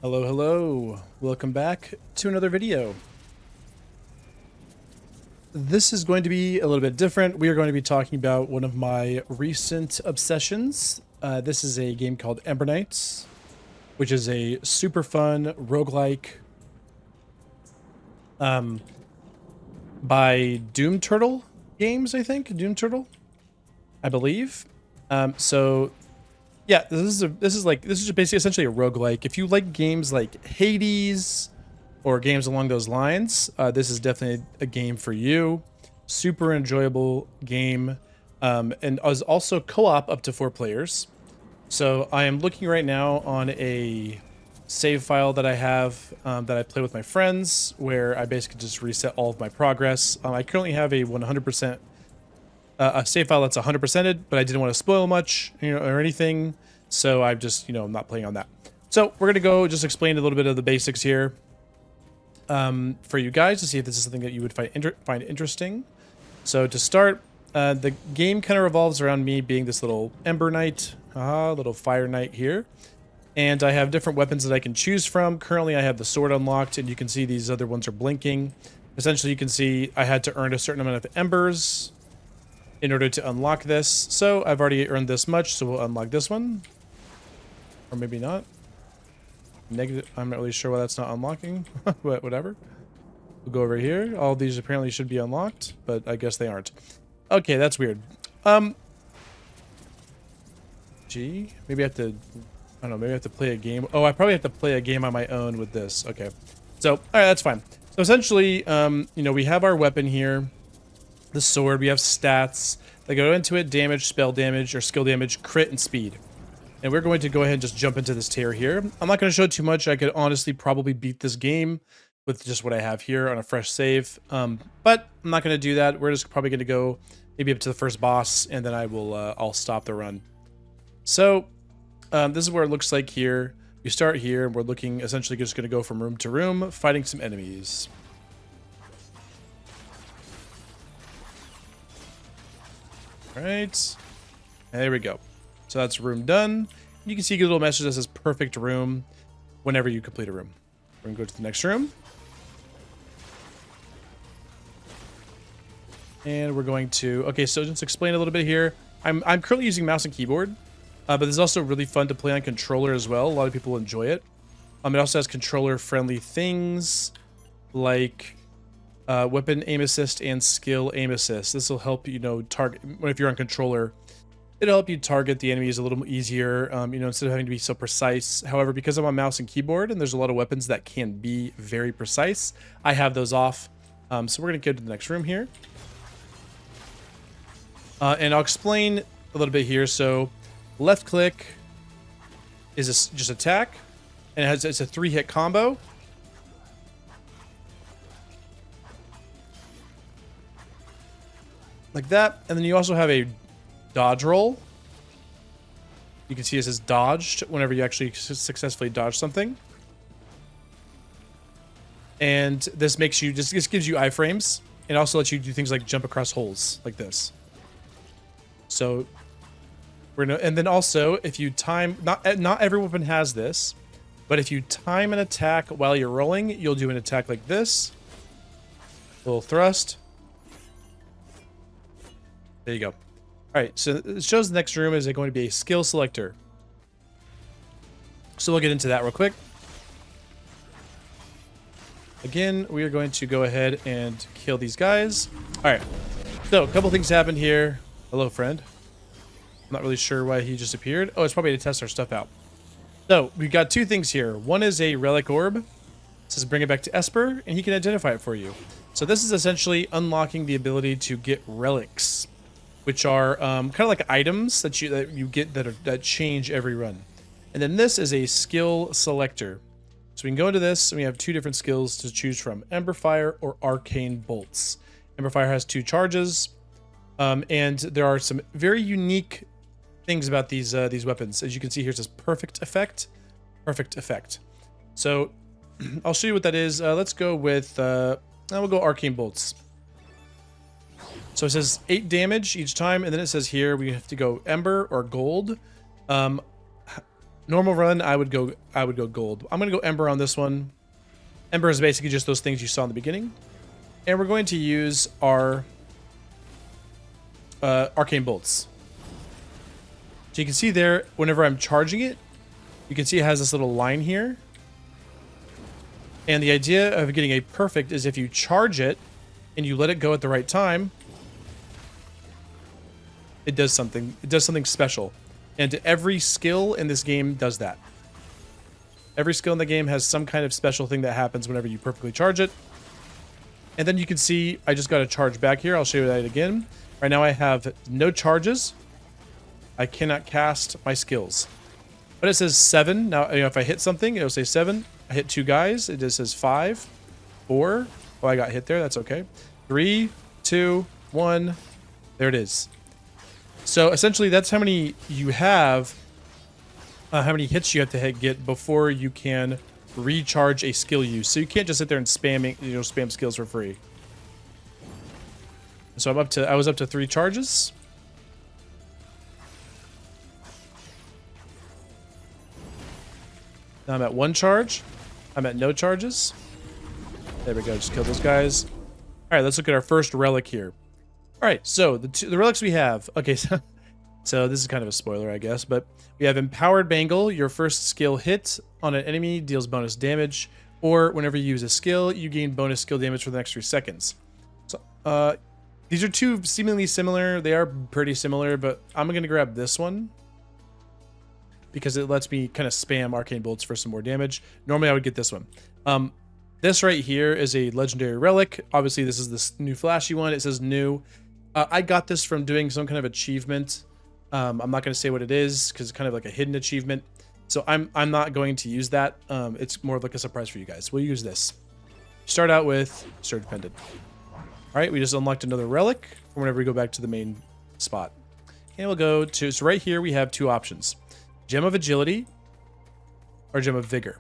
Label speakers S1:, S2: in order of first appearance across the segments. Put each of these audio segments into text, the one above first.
S1: Hello, hello. Welcome back to another video. This is going to be a little bit different. We are going to be talking about one of my recent obsessions. This is a game called Ember Knights, which is a super fun roguelike by Doom Turtle Games, I think. Doom Turtle, I believe. Yeah, this is basically essentially a roguelike. If you like games like Hades or games along those lines, this is definitely a game for you. Super enjoyable game, and is also co-op up to 4 players. So I am looking right now on a save file that I have that I play with my friends, where I basically just reset all of my progress. I currently have a 100% a save file that's 100%ed, but I didn't want to spoil much, or anything. So I'm just, I'm not playing on that. So we're gonna go just explain a little bit of the basics here for you guys to see if this is something that you would find interesting. So to start, the game kind of revolves around me being this little Ember Knight, little Fire Knight here. And I have different weapons that I can choose from. Currently I have the sword unlocked, and you can see these other ones are blinking. Essentially you can see I had to earn a certain amount of embers in order to unlock this. So I've already earned this much, so we'll unlock this one. Or maybe not. Negative, I'm not really sure why that's not unlocking, but whatever. We'll go over here. All of these apparently should be unlocked, but I guess they aren't. Okay, that's weird. Gee, maybe I have to, I don't know, maybe I have to play a game. Oh, I probably have to play a game on my own with this. Okay. So, all right, that's fine. So essentially, we have our weapon here. The sword, we have stats that go into it: damage, spell damage, or skill damage, crit, and speed. And we're going to go ahead and just jump into this tier here. I'm not going to show too much. I could honestly probably beat this game with just what I have here on a fresh save. But I'm not going to do that. We're just probably going to go maybe up to the first boss, and then I'll stop the run. So this is where it looks like here. We start here, and we're looking essentially just going to go from room to room, fighting some enemies. All right, there we go. So that's room done. You can see a little message that says perfect room whenever you complete a room. We're gonna go to the next room. And we're going to, okay, so just explain a little bit here. I'm currently using mouse and keyboard, but this is also really fun to play on controller as well. A lot of people enjoy it. It also has controller friendly things like weapon aim assist and skill aim assist. This will help, target, if you're on controller, it'll help you target the enemies a little weird, instead of having to be so precise. However, because I'm on mouse and keyboard and there's a lot of weapons that can be very precise, I have those off. So we're going to go to the next room here. And I'll explain a little bit here. So left click is just attack, and it's a 3-hit combo. Like that. And then you also have a dodge roll. You can see it says dodged whenever you actually successfully dodge something. And this makes you, this gives you iframes, and also lets you do things like jump across holes like this. So we're gonna, and then also if you time, not every weapon has this, but if you time an attack while you're rolling, you'll do an attack like this. Little thrust. There you go. All right, so it shows the next room is going to be a skill selector. So we'll get into that real quick. Again, we are going to go ahead and kill these guys. All right, so a couple things happened here. Hello, friend. I'm not really sure why he just appeared. Oh, it's probably to test our stuff out. So we've got 2 things here. One is a relic orb. It says bring it back to Esper, and he can identify it for you. So this is essentially unlocking the ability to get relics, which are kind of like items that you get that change every run. And then this is a skill selector. So we can go into this, and we have 2 different skills to choose from: Ember Fire or Arcane Bolts. Ember Fire has 2 charges, and there are some very unique things about these weapons. As you can see here, it says perfect effect, perfect effect. So I'll show you what that is. Let's go with, we'll go Arcane Bolts. So it says 8 damage each time, and then it says here we have to go Ember or Gold. Normal run, I would go gold. I'm gonna go Ember on this one. Ember is basically just those things you saw in the beginning. And we're going to use our arcane bolts. So you can see there, whenever I'm charging it, you can see it has this little line here. And the idea of getting a perfect is if you charge it and you let it go at the right time, it does something. It does something special. And every skill in this game does that. Every skill in the game has some kind of special thing that happens whenever you perfectly charge it. And then you can see I just got a charge back here. I'll show you that again. Right now I have no charges. I cannot cast my skills. But it says 7. Now, you know, if I hit something, it'll say 7. I hit 2 guys. It just says 5, 4. Oh, I got hit there. That's okay. 3, 2, 1. There it is. So essentially, that's how many you have, how many hits you have to get before you can recharge a skill use. So you can't just sit there and spam skills for free. So I was up to 3 charges. Now I'm at 1 charge. I'm at no charges. There we go. Just kill those guys. All right, let's look at our first relic here. All right, so the relics we have. Okay, so this is kind of a spoiler, I guess, but we have Empowered Bangle. Your first skill hit on an enemy deals bonus damage, or whenever you use a skill, you gain bonus skill damage for the next 3 seconds. So these are 2 seemingly similar. They are pretty similar, but I'm going to grab this one because it lets me kind of spam arcane bolts for some more damage. Normally, I would get this one. This right here is a legendary relic. Obviously, this is this new flashy one. It says new. I got this from doing some kind of achievement. I'm not going to say what it is because it's kind of like a hidden achievement. So I'm not going to use that. It's more of like a surprise for you guys. We'll use this. Start out with Surge Pendant. All right, we just unlocked another relic for whenever we go back to the main spot. And we'll go to, so right here we have 2 options. Gem of Agility or Gem of Vigor.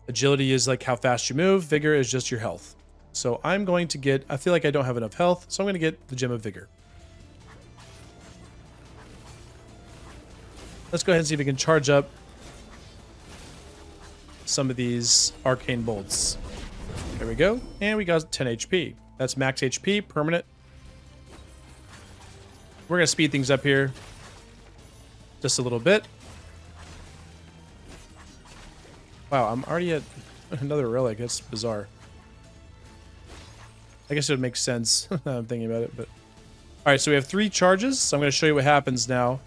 S1: Agility is like how fast you move. Vigor is just your health. So I'm going to get, I feel like I don't have enough health, so I'm going to get the Gem of Vigor. Let's go ahead and see if we can charge up some of these arcane bolts. There we go. And we got 10 HP. That's max HP, permanent. We're going to speed things up here just a little bit. Wow, I'm already at another relic. That's bizarre. I guess it would make sense. I'm thinking about it, but... Alright, so we have 3 charges. So I'm going to show you what happens now.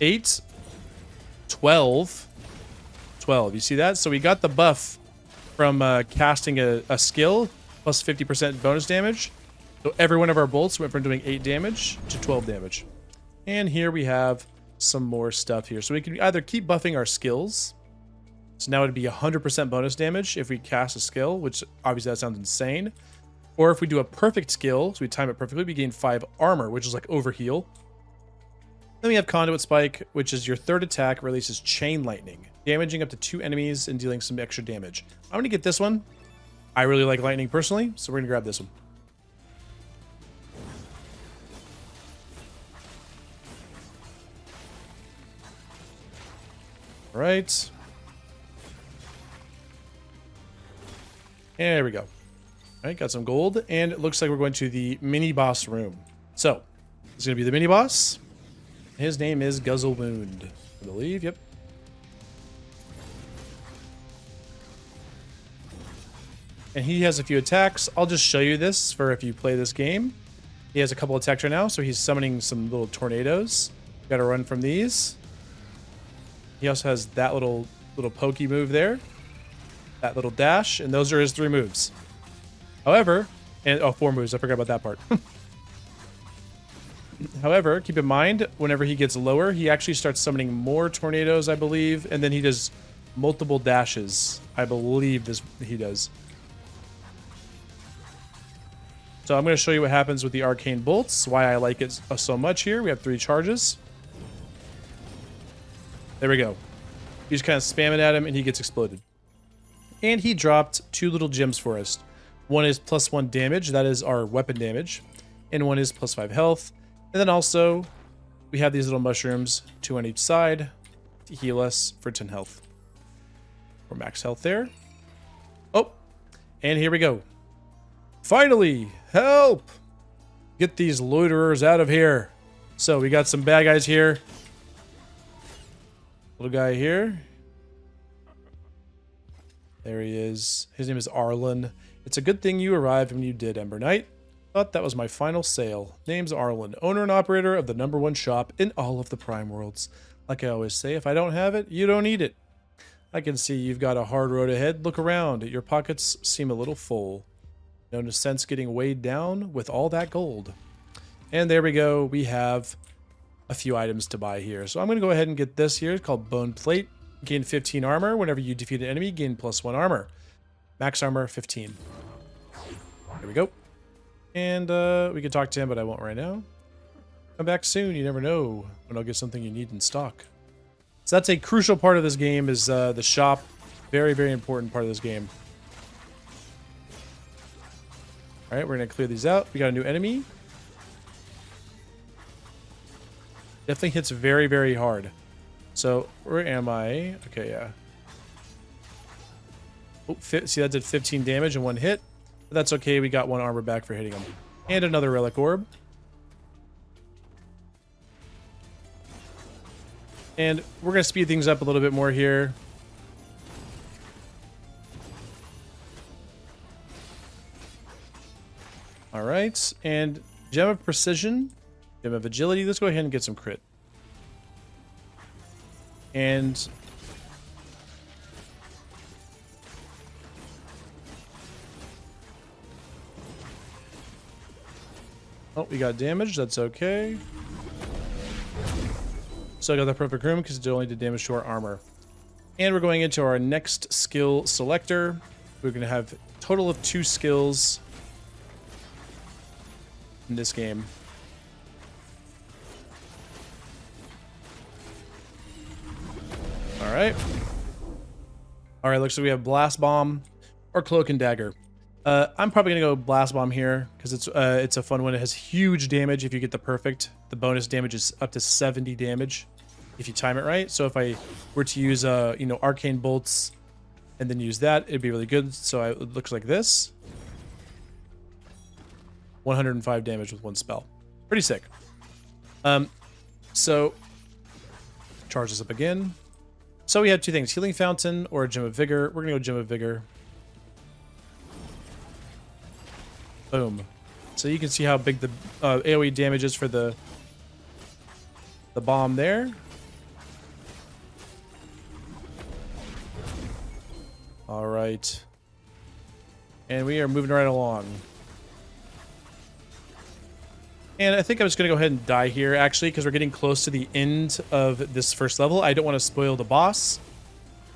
S1: 8. 12. 12. You see that? So we got the buff from casting a skill, plus 50% bonus damage. So every one of our bolts went from doing 8 damage to 12 damage. And here we have some more stuff here. So we can either keep buffing our skills. So now it'd be 100% bonus damage if we cast a skill, which obviously that sounds insane. Or if we do a perfect skill, so we time it perfectly, we gain 5 armor, which is like overheal. Then we have Conduit Spike, which is your 3rd attack, releases Chain Lightning, damaging up to 2 enemies and dealing some extra damage. I'm going to get this one. I really like lightning personally, so we're going to grab this one. All right. There we go. All right, got some gold, and it looks like we're going to the mini boss room. So, this is going to be the mini boss. His name is Guzzlewound, I believe. Yep. And he has a few attacks. I'll just show you this for if you play this game. He has a couple attacks right now, so he's summoning some little tornadoes. Got to run from these. He also has that little pokey move there. That little dash, and those are his 3 moves. However, and 4 moves. I forgot about that part. However, keep in mind, whenever he gets lower, he actually starts summoning more tornadoes, I believe, and then he does multiple dashes. I believe he does. So I'm going to show you what happens with the arcane bolts, why I like it so much here. We have 3 charges. There we go. You just kind of spam it at him, and he gets exploded. And he dropped 2 little gems for us. One is +1 damage, that is our weapon damage. And one is +5 health. And then also, we have these little mushrooms, 2 on each side. heal us for 10 health. We're max health there. Oh, and here we go. Finally, help! Get these loiterers out of here. So we got some bad guys here. Little guy here. There he is. His name is Arlen. It's a good thing you arrived when you did, Ember Knight. But that was my final sale. Name's Arlen, owner and operator of the #1 shop in all of the Prime Worlds. Like I always say, if I don't have it, you don't need it. I can see you've got a hard road ahead. Look around. Your pockets seem a little full. No sense getting weighed down with all that gold. And there we go. We have a few items to buy here. So I'm going to go ahead and get this here. It's called Bone Plate. Gain 15 armor. Whenever you defeat an enemy, gain +1 armor. Max armor, 15. There we go. And we can talk to him, but I won't right now. Come back soon. You never know when I'll get something you need in stock. So that's a crucial part of this game is the shop. Very, very important part of this game. All right, we're going to clear these out. We got a new enemy. Definitely hits very, very hard. So, where am I? Okay, yeah. Oh, see, that did 15 damage in one hit. But that's okay. We got 1 armor back for hitting him. And another relic orb. And we're going to speed things up a little bit more here. All right. And Gem of Precision, Gem of Agility. Let's go ahead and get some crit. And oh, we got damage. That's okay. So I got the perfect room because it only did damage to our armor. And we're going into our next skill selector. We're going to have a total of 2 skills in this game. All right. All right, looks like we have Blast Bomb or Cloak and Dagger. I'm probably going to go Blast Bomb here because it's a fun one. It has huge damage if you get the perfect. The bonus damage is up to 70 damage if you time it right. So if I were to use, Arcane Bolts and then use that, it'd be really good. So it looks like this. 105 damage with 1 spell. Pretty sick. So charge this up again. So we have 2 things, Healing Fountain or a Gem of Vigor. We're going to go Gem of Vigor. Boom. So you can see how big the AoE damage is for the bomb there. All right. And we are moving right along. And I think I'm just going to go ahead and die here, actually, because we're getting close to the end of this first level. I don't want to spoil the boss.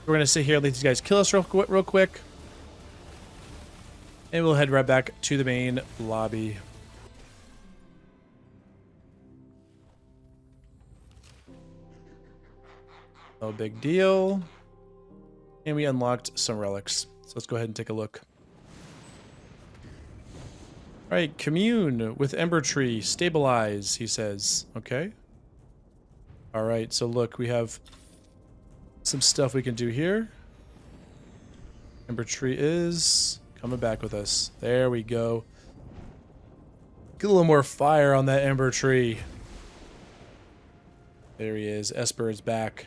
S1: We're going to sit here and let these guys kill us real quick. And we'll head right back to the main lobby. No big deal. And we unlocked some relics. So let's go ahead and take a look. All right, commune with Ember Tree, stabilize, he says. Okay. All right, so look, we have some stuff we can do here. Ember Tree is coming back with us. There we go. Get a little more fire on that Ember Tree. There he is. Esper is back.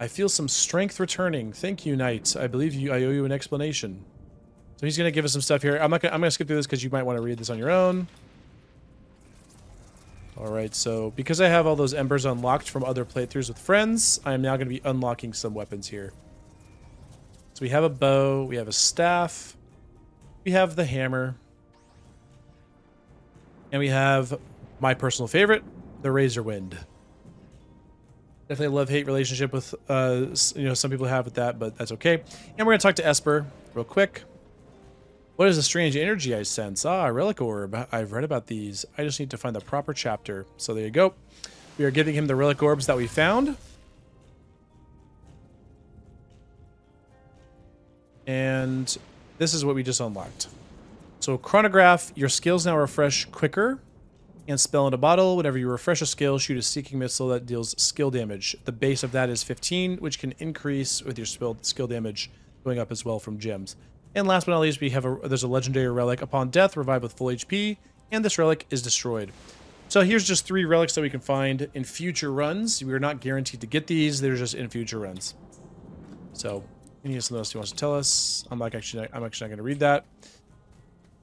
S1: I feel some strength returning. Thank you, Knight. I believe I owe you an explanation. So he's gonna give us some stuff here. I'm gonna skip through this because you might want to read this on your own. All right, so because I have all those embers unlocked from other playthroughs with friends, I am now gonna be unlocking some weapons here. So we have a bow, we have a staff, we have the hammer, and we have my personal favorite, the Razor Wind. Definitely a love-hate relationship with, some people have with that, but that's okay. And we're gonna talk to Esper real quick. What is the strange energy I sense? Ah, relic orb. I've read about these. I just need to find the proper chapter. So there you go. We are giving him the relic orbs that we found. And this is what we just unlocked. So chronograph, your skills now refresh quicker. And spell in a bottle. Whenever you refresh a skill, shoot a seeking missile that deals skill damage. The base of that is 15, which can increase with your skill damage going up as well from gems. And last but not least, there's a legendary relic. Upon death, revive with full HP, and this relic is destroyed. So here's just 3 relics that we can find in future runs. We're not guaranteed to get these; they're just in future runs. So, anything else he wants to tell us? I'm actually not going to read that.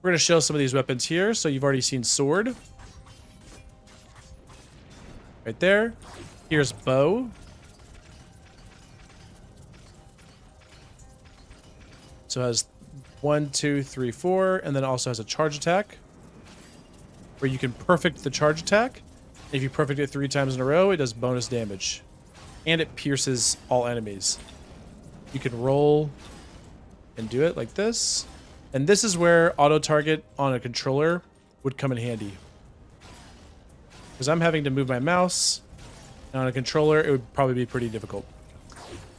S1: We're going to show some of these weapons here. So you've already seen sword. Right there. Here's bow. So it has 1, 2, 3, 4, and then it also has a charge attack, where you can perfect the charge attack. If you perfect it 3 times in a row, it does bonus damage, and it pierces all enemies. You can roll and do it like this, and this is where auto target on a controller would come in handy. Because I'm having to move my mouse, and on a controller, it would probably be pretty difficult.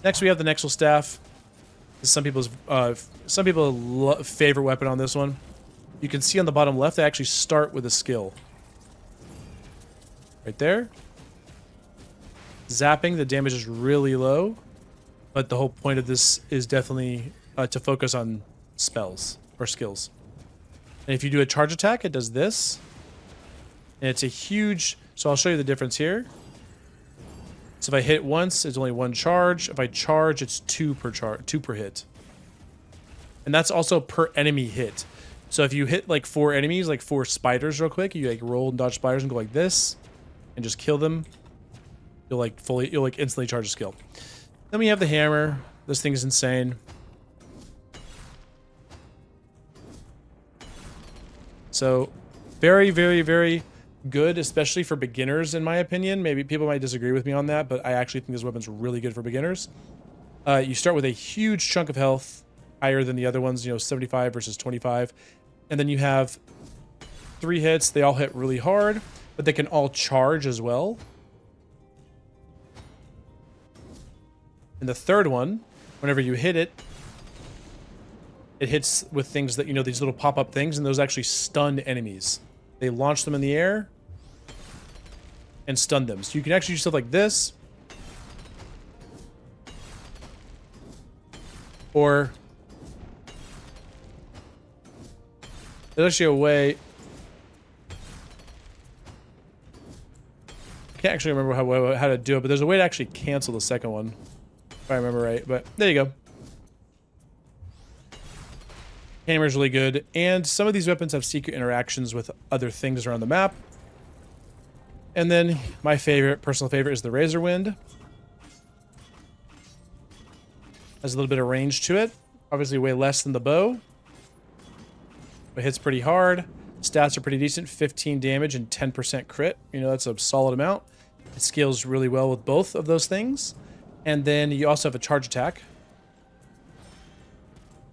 S1: Next, we have the Nexal Staff. This is some people's favorite weapon on this one. You can see on the bottom left, they actually start with a skill. Right there. Zapping, the damage is really low, but the whole point of this is definitely to focus on spells or skills. And if you do a charge attack, it does this. And it's a huge... So I'll show you the difference here. So if I hit once, it's only 1 charge. If I charge, it's 2 per hit. And that's also per enemy hit. So if you hit like 4 enemies, like 4 spiders real quick, you like roll and dodge spiders and go like this and just kill them, you'll like instantly charge a skill. Then we have the hammer. This thing is insane. So very, very, very good, especially for beginners, in my opinion. Maybe people might disagree with me on that, but I actually think this weapon's really good for beginners. You start with a huge chunk of health, higher than the other ones, 75 versus 25. And then you have 3 hits. They all hit really hard, but they can all charge as well. And the third one, whenever you hit it, it hits with things that, these little pop-up things, and those actually stun enemies. They launch them in the air and stun them. So you can actually do stuff like this. Or there's actually a way... I can't actually remember how to do it, but there's a way to actually cancel the second one, if I remember right. But there you go. Hammer's really good, and some of these weapons have secret interactions with other things around the map. And then my personal favorite is the Razor Wind. Has a little bit of range to it. Obviously way less than the bow. But hits pretty hard. Stats are pretty decent. 15 damage and 10% crit. That's a solid amount. It scales really well with both of those things. And then you also have a charge attack.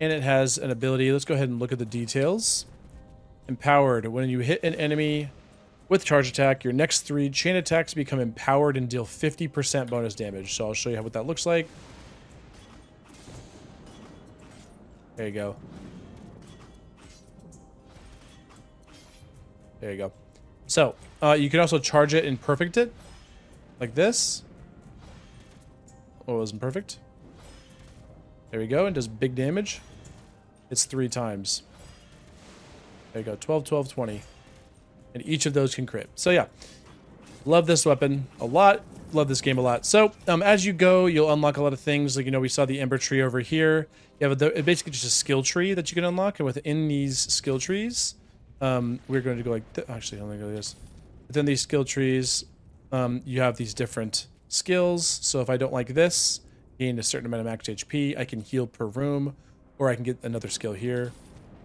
S1: And it has an ability. Let's go ahead and look at the details. Empowered. When you hit an enemy with charge attack, your next 3 chain attacks become empowered and deal 50% bonus damage. So I'll show you what that looks like. There you go. There you go. So, you can also charge it and perfect it. Like this. Oh, it wasn't perfect. There we go. It does big damage. It's 3 times. There you go. 12, 12, 20. And each of those can crit. So yeah. Love this weapon a lot. Love this game a lot. So, as you go, you'll unlock a lot of things. Like, we saw the Ember tree over here. You have it's basically just a skill tree that you can unlock. And within these skill trees, we're going to go like... Actually, I'm going to go like this. Within these skill trees, you have these different skills. So if I don't like this, gain a certain amount of max HP, I can heal per room, or I can get another skill here.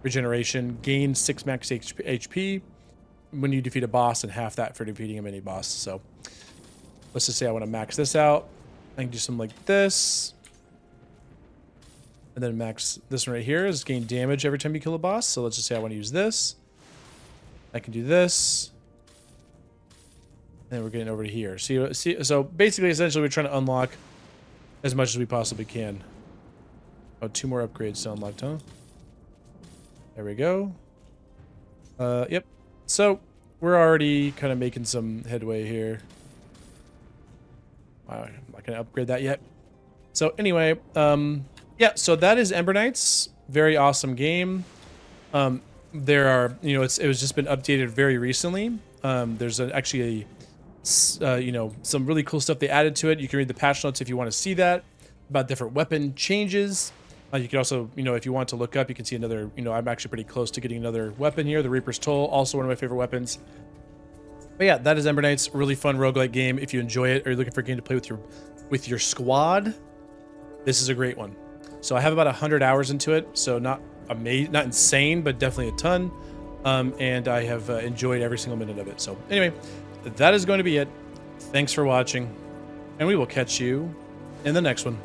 S1: Regeneration, gain 6 max HP when you defeat a boss, and half that for defeating a mini boss. So let's just say I want to max this out. I can do something like this. And then max this one right here is gain damage every time you kill a boss. So let's just say I want to use this. I can do this. And we're getting over to here. See, so basically, essentially, we're trying to unlock as much as we possibly can. Oh, 2 more upgrades to unlocked, huh? There we go. Yep. So we're already kind of making some headway here. Wow, I'm not gonna upgrade that yet. So anyway, yeah, so that is Ember Knights. Very awesome game. There are, you know, it was just been updated very recently. There's actually you know, some really cool stuff they added to it. You can read the patch notes if you want to see that about different weapon changes. You can also, you know, if you want to look up, you can see another, you know, I'm actually pretty close to getting another weapon here, the Reaper's Toll, also one of my favorite weapons. But yeah, that is Ember Knights. Really fun roguelike game. If you enjoy it or you're looking for a game to play with your squad, this is a great one. So I have about 100 hours into it, so not amazing, not insane, but definitely a ton. And I have enjoyed every single minute of it. So anyway, that is going to be it. Thanks for watching, and we will catch you in the next one.